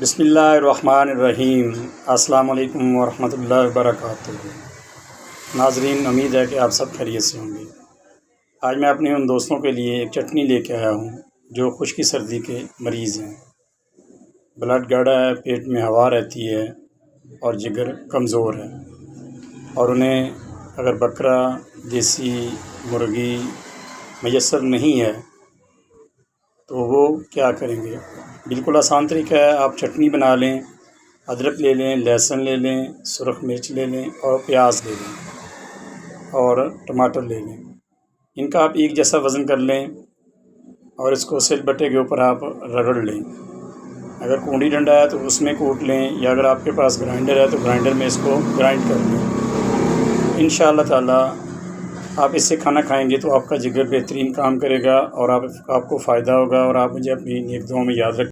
بسم اللہ الرحمن الرحیم۔ السلام علیکم ورحمۃ اللہ وبرکاتہ۔ ناظرین، امید ہے کہ آپ سب خیریت سے ہوں گے۔ آج میں اپنے ان دوستوں کے لیے ایک چٹنی لے کے آیا ہوں جو خشکی سردی کے مریض ہیں، بلڈ گاڑھا ہے، پیٹ میں ہوا رہتی ہے اور جگر کمزور ہے، اور انہیں اگر بکرا، دیسی مرغی میسر نہیں ہے تو وہ کیا کریں گے؟ بالکل آسان طریقہ ہے۔ آپ چٹنی بنا لیں، ادرک لے لیں، لہسن لے لیں، سرخ مرچ لے لیں اور پیاز لے لیں اور ٹماٹر لے لیں۔ ان کا آپ ایک جیسا وزن کر لیں اور اس کو سل بٹے کے اوپر آپ رگڑ لیں۔ اگر کنڈی ڈنڈا ہے تو اس میں کوٹ لیں، یا اگر آپ کے پاس گرائنڈر ہے تو گرائنڈر میں اس کو گرائنڈ کر لیں۔ انشاءاللہ تعالیٰ آپ اس سے کھانا کھائیں گے تو آپ کا جگر بہترین کام کرے گا اور آپ کو فائدہ ہوگا، اور آپ مجھے اپنی نیک دعاؤں میں یاد رکھیں۔